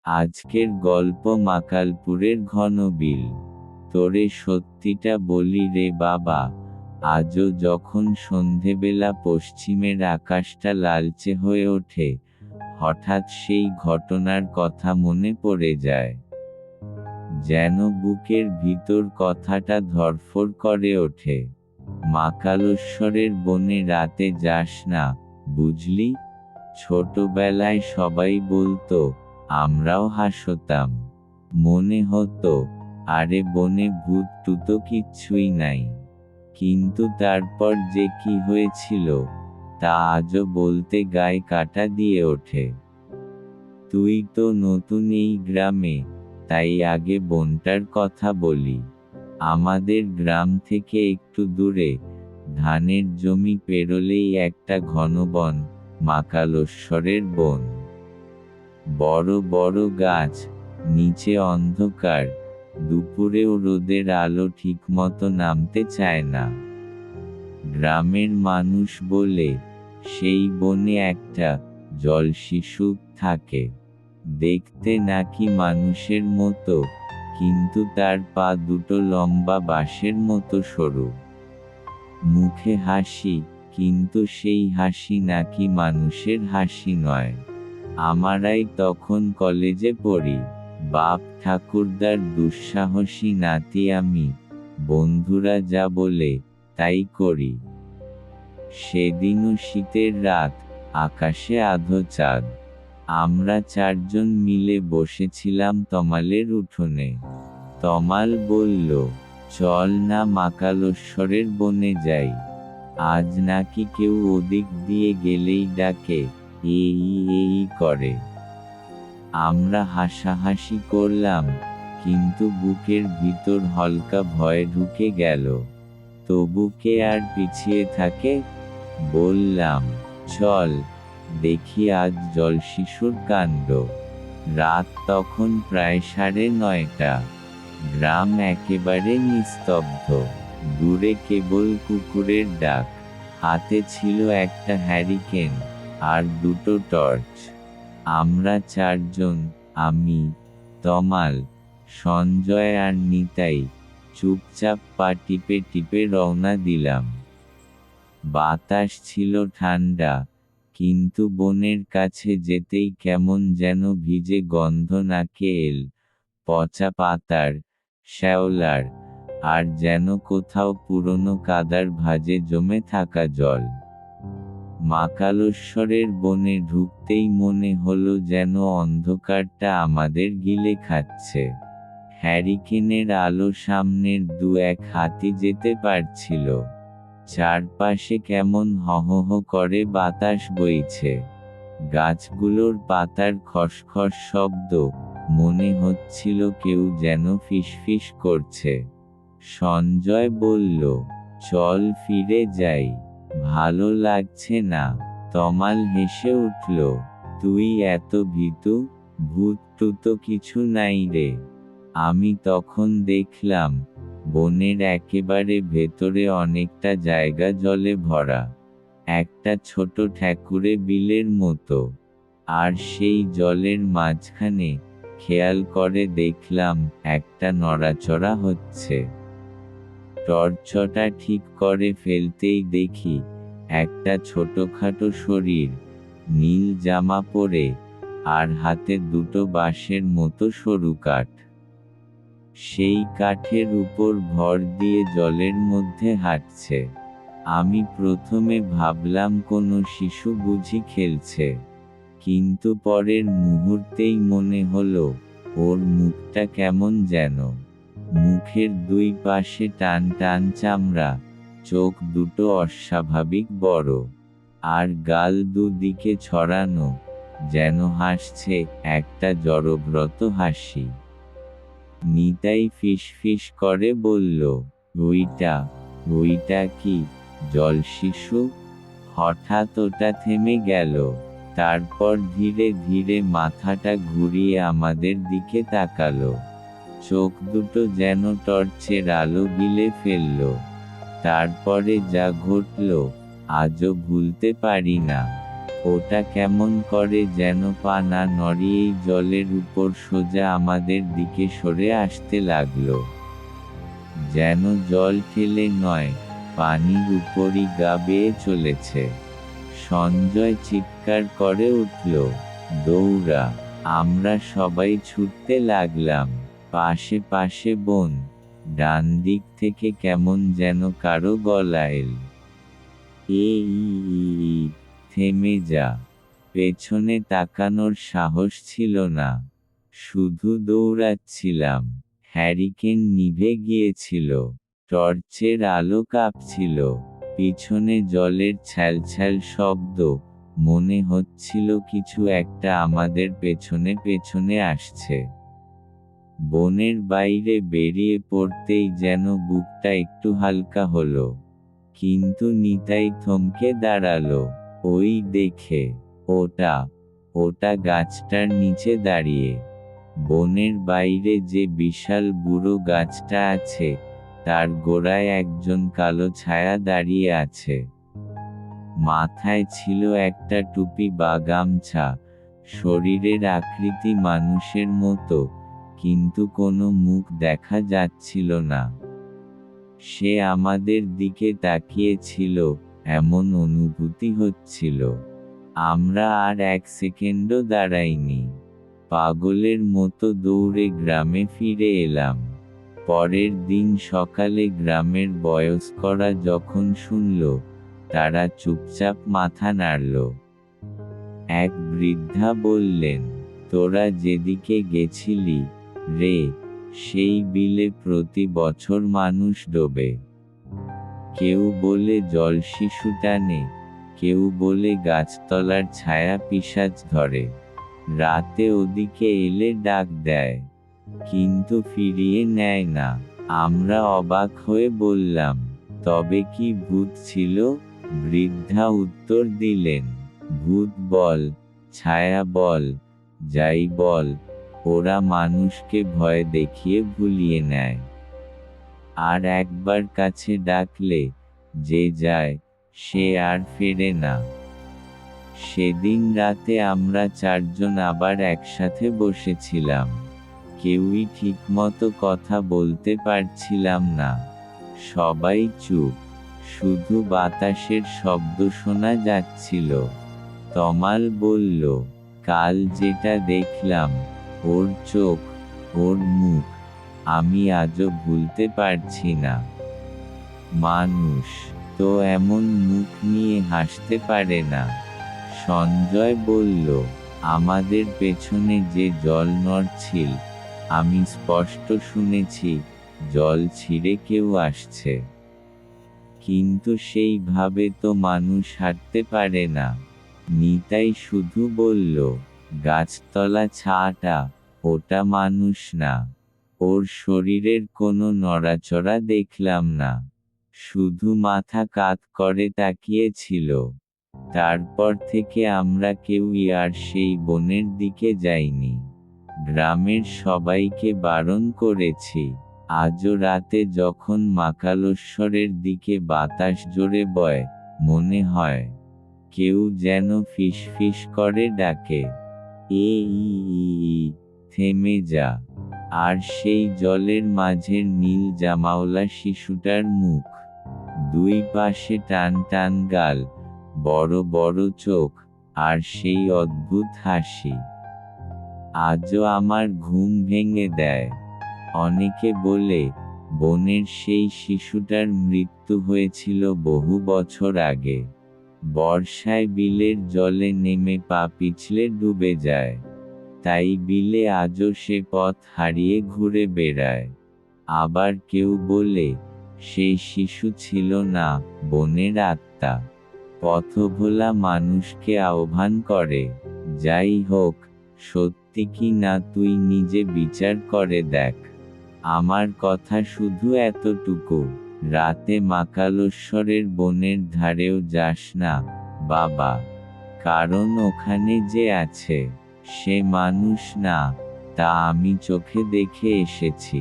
আজকের গল্প মাকালপুরের ঘন বিল। তোরে সত্যিটা বলি রে বাবা, আজও যখন সন্ধেবেলা পশ্চিমের আকাশটা লালচে হয়ে ওঠে, হঠাৎ সেই ঘটনার কথা মনে পড়ে যায়। যেন বুকের ভিতর কথাটা ধড়ফড় করে ওঠে। মাকালেশ্বরের বনে রাতে যাস না, বুঝলি? ছোটবেলায় সবাই বলতো, আমরাও হাসতাম। মনে হতো, আরে বনে ভূত টুতো কিচ্ছুই নাই। কিন্তু তারপর যে কি হয়েছিল, তা আজও বলতে গায়ে কাঁটা দিয়ে ওঠে। তুই তো নতুন এই গ্রামে, তাই আগে বনটার কথা বলি। আমাদের গ্রাম থেকে একটু দূরে, ধানের জমি পেরোলেই একটা ঘন বন, মাকালেশ্বরের বন। বড় বড় গাছ, নিচে অন্ধকার, দুপুরেও রোদের আলো ঠিকমতো নামতে চায় না। গ্রামের মানুষ বলে, সেই বনে একটা জলশিশু থাকে। দেখতে নাকি মানুষের মতো, কিন্তু তার পা দুটো লম্বা বাঁশের মতো সরু। মুখে হাসি, কিন্তু সেই হাসি নাকি মানুষের হাসি নয়। আমরাই তখন কলেজে পড়ি। বাপ ঠাকুরদার দুঃসাহসী নাতি আমি, বন্ধুরা যা বলে তাই করি। সেদিনও শীতের রাত, আকাশে আধো চাঁদ। আমরা চারজন মিলে বসেছিলাম তমালের উঠোনে। তমাল বলল, চল না মাকালেশ্বরের বনে যাই। আজ নাকি কেউ ওদিক দিয়ে গেলেই ডাকে, এই এই করে। আমরা হাসাহাসি করলাম, কিন্তু বুকের ভিতর হালকা ভয় ঢুকে গেল। তবু কে আর পিছিয়ে থাকে? বললাম, চল, দেখি আজ জলশিশুর কাণ্ড। রাত তখন প্রায় 9:30। গ্রাম একেবারে নিস্তব্ধ। দূরে কেবল কুকুরের ডাক। হাতে ছিল একটা হ্যারিকেন, আর দুটো টর্চ। আমরা চারজন, আমি, তমাল, সঞ্জয় আর নিতাই, চুপচাপ পা টিপে টিপে রওনা দিলাম। বাতাস ছিল ঠান্ডা, কিন্তু বনের কাছে যেতেই কেমন যেন ভিজে গন্ধ নাকে এল, পচা পাতার, শ্যাওলার, আর যেন কোথাও পুরনো কাদার ভাঁজে জমে থাকা জল। মাকালেশ্বরের বনে ঢুকতেই মনে হলো যেন অন্ধকারটা আমাদের গিলে খাচ্ছে। হ্যারিকেনের আলো সামনের 2-1 হাতি যেতে পারছিল। চারপাশে কেমন হহহ করে বাতাস বইছে। গাছগুলোর পাতার খসখস শব্দ, মনে হচ্ছিল কেউ যেন ফিসফিস করছে। সঞ্জয় বলল, চল ফিরে যাই, ভালো লাগছে না। তমাল হেসে উঠল, তুই এত ভীতু? ভূত টুতো কিছু নাই রে। আমি তখন দেখলাম, বনের একেবারে ভেতরে অনেকটা জায়গা জলে ভরা। একটা ছোট ঠেকুরে বিলের মতো। আর সেই জলের মাঝখানে, খেয়াল করে দেখলাম, একটা নড়াচড়া হচ্ছে। টর্চটা ঠিক করে ফেলতেই দেখি, একটা ছোটখাটো শরীর, নীল জামা পরে, আর হাতে দুটো বাঁশের মতো সরু কাঠ। সেই কাঠের উপর ভর দিয়ে জলের মধ্যে হাঁটছে। আমি প্রথমে ভাবলাম কোনো শিশু বুঝি খেলছে। কিন্তু পরের মুহূর্তেই মনে হলো, ওর মুখটা কেমন যেন। মুখের দুই পাশে টান টান চামড়া, চোখ দুটো অস্বাভাবিক বড়, আর গাল দুদিকে ছড়ানো, যেন হাসছে একটা জড়ব্রত হাসি। নিতাই ফিসফিস করে বলল, ওইটা কি জলশিশু? হঠাৎ ওটা থেমে গেল। তারপর ধীরে ধীরে মাথাটা ঘুরিয়ে আমাদের দিকে তাকালো। চোখ দুটো যেন টর্চের আলো গিলে ফেলল। তারপরে যা ঘটল, আজও ভুলতে পারি না। ওটা কেমন করে যেন পা না নড়িয়েই জলের উপর সোজা আমাদের দিকে সরে আসতে লাগলো। যেন জল ঠেলে নয়, পানির উপরই গা বেয়ে চলেছে। সঞ্জয় চিৎকার করে উঠল, দৌড়া! আমরা সবাই ছুটতে লাগলাম। পাশে পাশে বন, ডান দিক থেকে কেমন যেন কারো গলা এল, এ ই ই ই, থেমে যা! পেছনে তাকানোর সাহস ছিল না, শুধু দৌড়াচ্ছিলাম। হ্যারিকেন নিভে গিয়েছিল, টর্চের আলো কাঁপছিল, পিছনে জলের ছ্যালছ্যাল শব্দ, মনে হচ্ছিল কিছু একটা আমাদের পেছনে পেছনে আসছে। বনের বাইরে বেরিয়ে পড়তেই যেন বুকটা একটু হালকা হলো, কিন্তু নিতাই থমকে দাঁড়ালো। ওই দেখে, ওটা ওটা গাছটার নিচে দাঁড়িয়ে। বনের বাইরে যে বিশাল বুড়ো গাছটা আছে, তার গোড়ায় একজন কালো ছায়া দাঁড়িয়ে আছে। মাথায় ছিল একটা টুপি বা গামছা, শরীরের আকৃতি মানুষের মতো, কিন্তু কোনো মুখ দেখা যাচ্ছিল না। সে আমাদের দিকে তাকিয়ে ছিল, এমন অনুভূতি হচ্ছিল। আমরা আর এক সেকেন্ডও দাঁড়াইনি, পাগলের মতো দৌড়ে গ্রামে ফিরে এলাম। পরের দিন সকালে গ্রামের বয়স্করা যখন শুনল, তারা চুপচাপ মাথা নাড়ল। এক বৃদ্ধা বললেন, তোরা যেদিকে গেছিলি, রে, সেই বিলে প্রতি বছর মানুষ ডোবে। কেউ বলে জল শিশু টানে, কেউ বলে গাছতলার ছায়া পিশাচ ধরে, রাতে ওদিকে এলে ডাক দেয়, কিন্তু ফিরিয়ে নেয় না। আমরা অবাক হয়ে বললাম, তবে কি ভূত ছিল? বৃদ্ধা উত্তর দিলেন, ভূত বল, ছায়া বল, যাই বল, ওরা মানুষকে ভয় দেখিয়ে ভুলিয়ে নেয়। আর একবার কাছে ডাকলে, যে যায়, সে আর ফেরে না। সেদিন রাতে আমরা চারজন আবার একসাথে বসেছিলাম। কেউই ঠিকমতো কথা বলতে পারছিলাম না। সবাই চুপ, শুধু বাতাসের শব্দ শোনা যাচ্ছিল। তমাল বলল, কাল যেটা দেখলাম, ওর চোখ, ওর মুখ, আমি আজও ভুলতে পারছি না। মানুষ তো এমন মুখ নিয়ে হাসতে পারে না। সঞ্জয় বলল, আমাদের পেছনে যে জল নড়ছিল, আমি স্পষ্ট শুনেছি, জল ছিঁড়ে কেউ আসছে। কিন্তু সেইভাবে তো মানুষ হাঁটতে পারে না। নিতাই শুধু বলল, গাছতলা ছাটা, ওটা মানুষ না। ওর শরীরের কোনো নড়াচড়া দেখলাম না, শুধু মাথা কাত করে তাকিয়েছিল। তারপর থেকে আমরা কেউই আর সেই বনের দিকে যাইনি। গ্রামের সবাইকে বারণ করেছি। আজও রাতে যখন মাকালেশ্বরের দিকে বাতাস জোরে বয়, মনে হয় কেউ যেন ফিসফিস করে ডাকে, এ ই ই ই, থেমে যা! আর সেই জলের মাঝের নীল জামাওলা শিশুটার মুখ, দুই পাশে টান টান গাল, বড় বড় চোখ, আর সেই অদ্ভুত হাসি আজও আমার ঘুম ভেঙে দেয়। অনেকে বলে, বনের সেই শিশুটার মৃত্যু হয়েছিল বহু বছর আগে। বর্ষায় বিলের জলে নেমে পা পিছলে ডুবে যায়, তাই বিলে আজও সে পথ হারিয়ে ঘুরে বেড়ায়। আবার কেউ বলে, সেই শিশু ছিল না, বনের আত্মা, পথভোলা মানুষকে আহ্বান করে। যাই হোক, সত্যি কি না তুই নিজে বিচার করে দেখ। আমার কথা শুধু এতটুকু, রাতে মাকালেশ্বরের বনের ধারেও যাস না, বাবা। কারণ ওখানে যে আছে, সে মানুষ না, তা আমি চোখে দেখে এসেছি।